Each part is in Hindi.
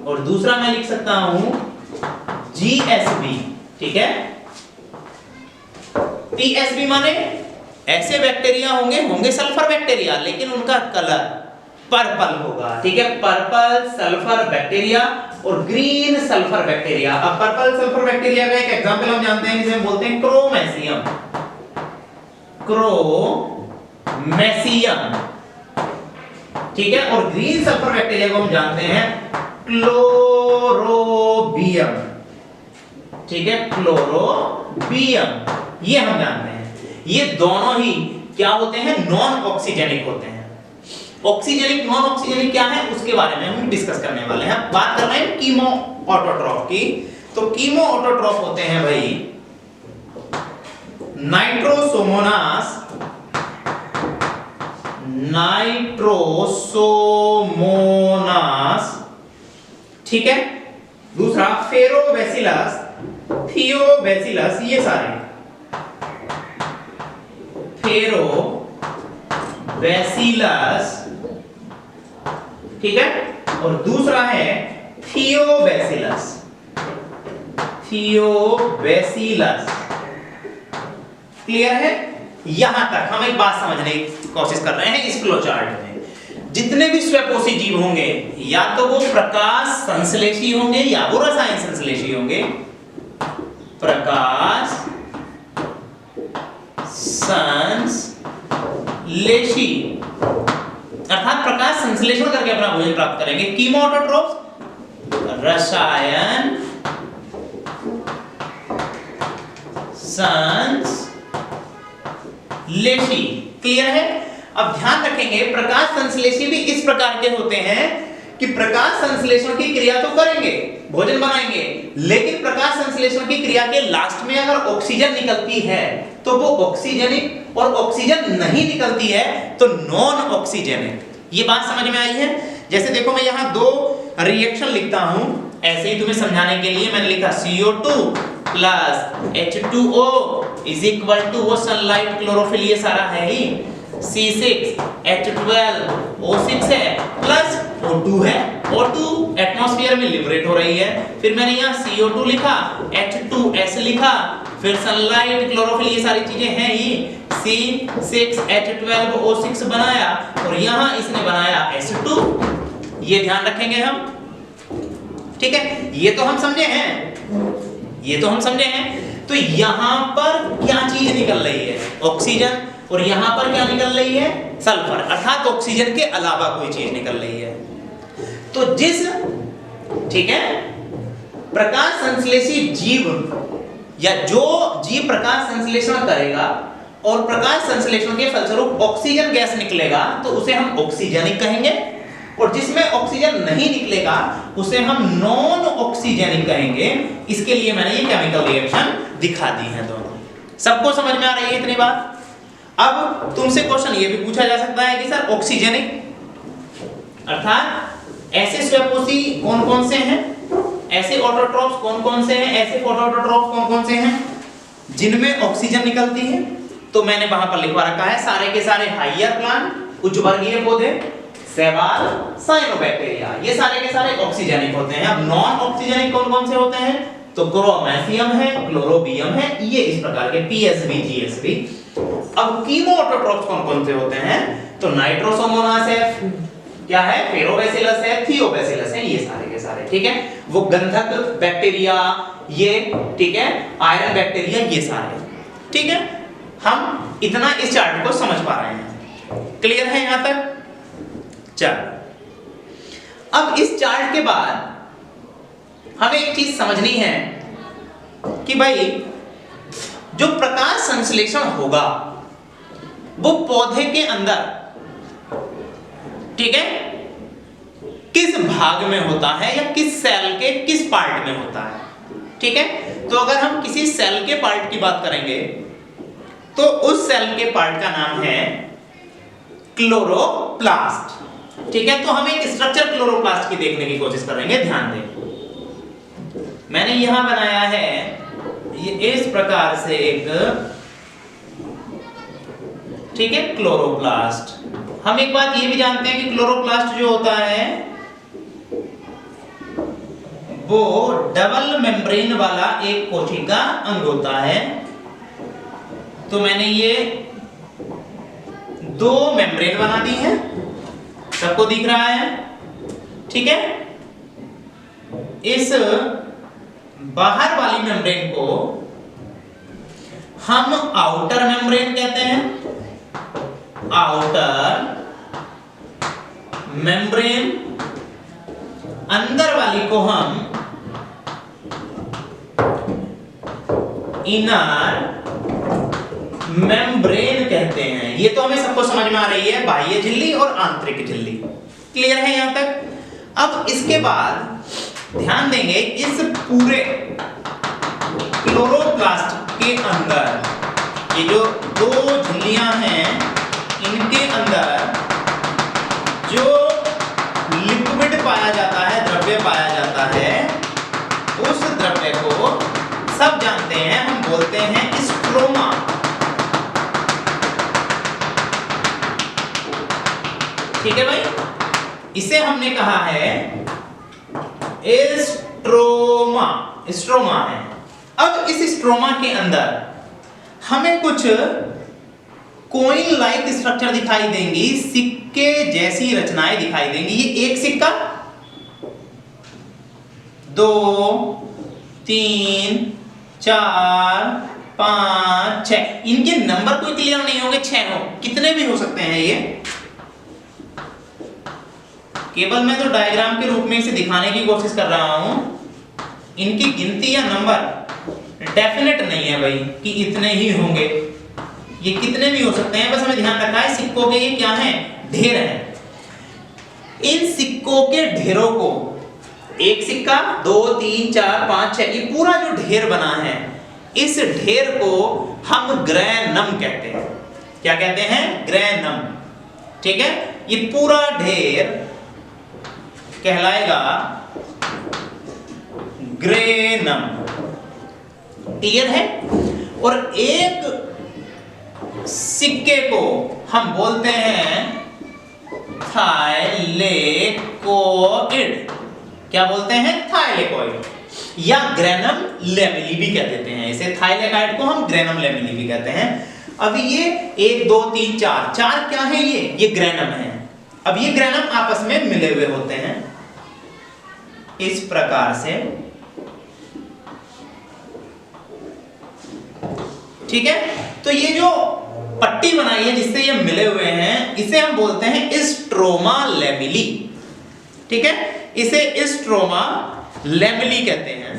और दूसरा मैं लिख सकता हूं GSB, ठीक है। TSB माने ऐसे बैक्टीरिया होंगे सल्फर बैक्टीरिया, लेकिन उनका कलर पर्पल होगा, ठीक है। पर्पल सल्फर बैक्टीरिया और ग्रीन सल्फर बैक्टीरिया। अब पर्पल सल्फर बैक्टीरिया का एक एग्जांपल हम जानते हैं, जिसे हम बोलते हैं क्रोमेसियम, ठीक है। और ग्रीन सल्फर बैक्टीरिया को हम जानते हैं क्लोरोबियम, ठीक है, क्लोरोबियम, ये हम जानते हैं। ये दोनों ही क्या होते हैं, नॉन ऑक्सीजेनिक होते हैं। ऑक्सीजेनिक नॉन ऑक्सीजेनिक क्या है उसके बारे में हम डिस्कस करने वाले हैं। बात कर रहे हैं कीमो ऑटोट्रॉफ की। तो कीमो ऑटोट्रॉफ होते हैं भाई नाइट्रोसोमोनास, ठीक है। दूसरा फेरोबैसिलस, थियोबैसिलस, ये सारे फेरोबैसिलस, ठीक है। और दूसरा है थियोबैसिलस, क्लियर है। यहां तक हम एक बात समझने की कोशिश कर रहे हैं। इस फ्लो चार्ट में जितने भी स्वयंपोषी जीव होंगे, या तो वो प्रकाश संश्लेषी होंगे या वो रसायन संश्लेषी होंगे। प्रकाश संश्लेषी अर्थात प्रकाश संश्लेषण करके अपना भोजन प्राप्त करेंगे। कीमो ऑटोट्रॉफ्स रसायन संश्लेषी, क्लियर है। अब ध्यान रखेंगे प्रकाश संश्लेषी भी इस प्रकार के होते हैं कि प्रकाश संश्लेषण की क्रिया तो करेंगे, भोजन बनाएंगे, लेकिन प्रकाश संश्लेषण की क्रिया के लास्ट में अगर ऑक्सीजन निकलती है तो वो ऑक्सीजनिक, और ऑक्सीजन नहीं निकलती है तो नॉन ऑक्सीजनिक। ये बात समझ में आई है। जैसे देखो मैं यहां दो रिएक्शन लिखता हूं, ऐसे ही तुम्हें समझाने के लिए मैंने लिखा CO2 plus H2O is equal to वो सनलाइट क्लोरोफिल ये सारा है ही, C6H12O6 है प्लस O2 है, O2 एटमॉस्फेयर में लिबरेट हो रही है। फिर मैंने यहाँ CO2 लिखा, H2S लिखा, फिर सनलाइट क्लोरोफिल ये सारी चीजें हैं ही, C6H12O6 बनाया और यहाँ इसने बनाया H2। ये ध्यान रखेंगे हम, ठीक है। ये तो हम समझे हैं, तो यहां पर क्या चीज निकल रही है, ऑक्सीजन, और यहां पर क्या निकल रही है, सल्फर, अर्थात ऑक्सीजन के अलावा कोई चीज निकल रही है। तो जिस, ठीक है, प्रकाश संश्लेषी जीव या जो जीव प्रकाश संश्लेषण करेगा और प्रकाश संश्लेषण के फलस्वरूप ऑक्सीजन गैस निकलेगा तो उसे हम ऑक्सीजनिक कहेंगे, और जिसमें ऑक्सीजन नहीं निकलेगा उसे हम नॉन ऑक्सीजनिक कहेंगे। इसके लिए मैंने ये केमिकल रिएक्शन दिखा दी है दोनों। सबको समझ में आ रही है इतनी बात। अब तुमसे क्वेश्चन ये भी पूछा जा सकता है कि सर ऑक्सीजनिक अर्थात ऐसे स्वयंपोषी कौन कौन से हैं, ऐसे ऑटोट्रॉफ्स कौन कौन से हैं, ऐसे फोटोऑटोट्रॉफ्स कौन कौन से हैं जिनमें ऑक्सीजन निकलती है। तो मैंने वहां पर लिखवा रखा है सारे के सारे हाइयर प्लांट, उच्च वर्गीय पौधे, शैवाल, साइनोबैक्टीरिया, ये सारे के सारे ऑक्सीजनिक होते हैं। अब नॉन ऑक्सीजनिक कौन कौन से होते हैं, तो क्रोमेसियम है, क्लोरोबियम है, ये इस प्रकार के PSB, GSB। अब कीमो ऑटोट्रॉफ्स कौन कौन से होते हैं, तो नाइट्रोसोमोनास है, क्या है, फेरोबैसिलस है, थियोबैसिलस है, ये सारे के सारे, ठीक है। वो गंधक बैक्टीरिया, ये, ठीक है, आयरन बैक्टीरिया, ये सारे, ठीक है। हम इतना इस चार्ट को समझ पा रहे हैं, क्लियर है यहां तक। चल अब इस चार्ट के बाद हमें एक चीज समझनी है कि भाई जो प्रकाश संश्लेषण होगा वो पौधे के अंदर, ठीक है, किस भाग में होता है या किस सेल के किस पार्ट में होता है, ठीक है। तो अगर हम किसी सेल के पार्ट की बात करेंगे तो उस सेल के पार्ट का नाम है क्लोरोप्लास्ट, ठीक है। तो हम एक स्ट्रक्चर क्लोरोप्लास्ट की देखने की कोशिश करेंगे। ध्यान दें, मैंने यहां बनाया है ये इस प्रकार से एक, ठीक है, क्लोरोप्लास्ट। हम एक बात ये भी जानते हैं कि क्लोरोप्लास्ट जो होता है वो डबल मेम्ब्रेन वाला एक कोशिका अंग होता है। तो मैंने ये 2 मेम्ब्रेन बना दी है, सबको दिख रहा है, ठीक है। इस बाहर वाली मेम्ब्रेन को हम आउटर मेम्ब्रेन कहते हैं, आउटर मेम्ब्रेन। अंदर वाली को हम इनर मेम्ब्रेन कहते हैं। ये तो हमें सबको समझ में आ रही है, बाह्य झिल्ली और आंतरिक झिल्ली। क्लियर है यहां तक? अब इसके बाद ध्यान देंगे इस पूरे क्लोरोप्लास्ट के अंदर ये जो 2 झिल्लियां हैं, इनके अंदर जो लिक्विड पाया जाता है, द्रव्य पाया जाता है, उस द्रव्य को सब जानते हैं, हम बोलते हैं स्ट्रोमा। ठीक है भाई, इसे हमने कहा है स्ट्रोमा, स्ट्रोमा है। अब इस स्ट्रोमा के अंदर हमें कुछ कोइन लाइक स्ट्रक्चर दिखाई देंगी, सिक्के जैसी रचनाएं दिखाई देंगी। ये एक सिक्का, 2, 3, 4, 5, 6। इनके नंबर कोई क्लियर नहीं होंगे, 6 हो, कितने भी हो सकते हैं ये। केवल मैं तो डायग्राम के रूप में इसे दिखाने की कोशिश कर रहा हूं। इनकी गिनती या नंबर डेफिनेट नहीं है भाई कि इतने ही होंगे, ये कितने भी हो सकते हैं। बस हमें ध्यान रखना है सिक्कों के ये क्या हैं, ढेर हैं। इन सिक्कों के ढेरों को, एक सिक्का, 2, 3, 4, 5, 6, ये पूरा जो ढेर बना है, इस ढेर को हम ग्रैनम कहते हैं। क्या कहते हैं? ग्रैनम। ठीक है, ये पूरा ढेर कहलाएगा ग्रेनम। क्लियर है? और एक सिक्के को हम बोलते हैं थाइलेकोइड। क्या बोलते हैं? थाइलेकोइड, या ग्रेनम लेमिली भी कह देते हैं इसे। थाइलेकोइड को हम ग्रेनम लेमिली भी कहते हैं। अब ये 1, 2, 3, 4 क्या है? ये ग्रेनम है। अब ये ग्रेनम आपस में मिले हुए होते हैं इस प्रकार से। ठीक है, तो ये जो पट्टी बनाई है जिससे ये मिले हुए हैं, इसे हम बोलते हैं स्ट्रोमा लेमिली। ठीक है, इसे स्ट्रोमा लेमिली कहते हैं।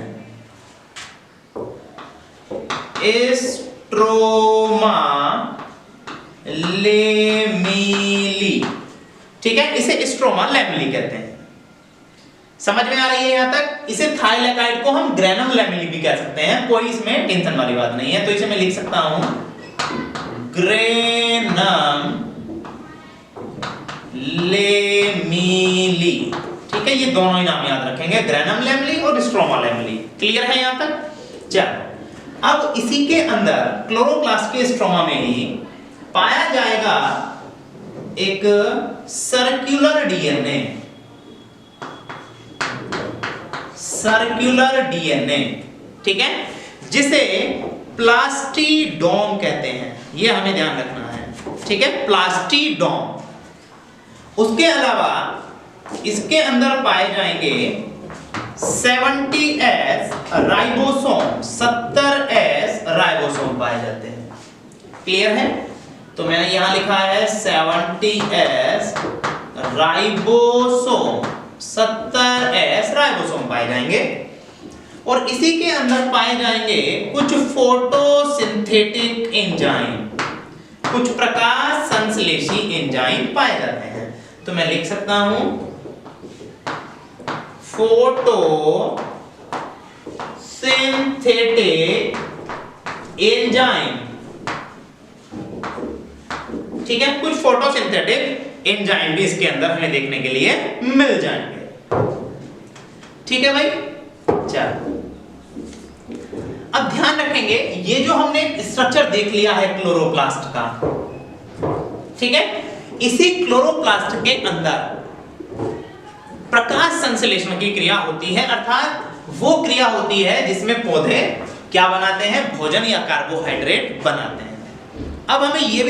स्ट्रोमा लेमिली, ठीक है, इसे स्ट्रोमा लेमिली कहते हैं। समझ में आ रही है यहां तक? इसे थाइलेकोइड को हम ग्रेनम लेमिली भी कह सकते हैं, कोई इसमें टेंशन वाली बात नहीं है। तो इसे मैं लिख सकता हूं ग्रेनम लेमिली। ठीक है, ये दोनों ही नाम याद रखेंगे, ग्रेनम लेमिली और स्ट्रोमा लेमिली। क्लियर है यहां तक? चल, अब इसी के अंदर क्लोरोप्लास्ट के स्ट्रोमा में ही पाया जाएगा एक सर्कुलर डीएनए। सर्कुलर डीएनए, ठीक है, जिसे प्लास्टिडोम कहते हैं। ये हमें ध्यान रखना है, ठीक है, प्लास्टिडोम। उसके अलावा इसके अंदर पाए जाएंगे 70S राइबोसोम, 70S राइबोसोम पाए जाते हैं। क्लियर है? तो मैंने यहां लिखा है 70S राइबोसोम, 70S राइबोसोम पाए जाएंगे। और इसी के अंदर पाए जाएंगे कुछ फोटोसिंथेटिक एंजाइम, कुछ प्रकाश संश्लेषी एंजाइम पाए जाते हैं। तो मैं लिख सकता हूं फोटोसिंथेटिक एंजाइम। ठीक है, कुछ फोटोसिंथेटिक एंजाइम भी इसके अंदर हमें देखने के लिए मिल जाएंगे। ठीक है भाई, चल अब ध्यान रखेंगे, ये जो हमने स्ट्रक्चर देख लिया है क्लोरोप्लास्ट का, ठीक है, इसी क्लोरोप्लास्ट के अंदर प्रकाश संश्लेषण की क्रिया होती है, अर्थात वो क्रिया होती है जिसमें पौधे क्या बनाते हैं, भोजन या कार्बोहाइड्रेट बनाते हैं। अब हमें ये भी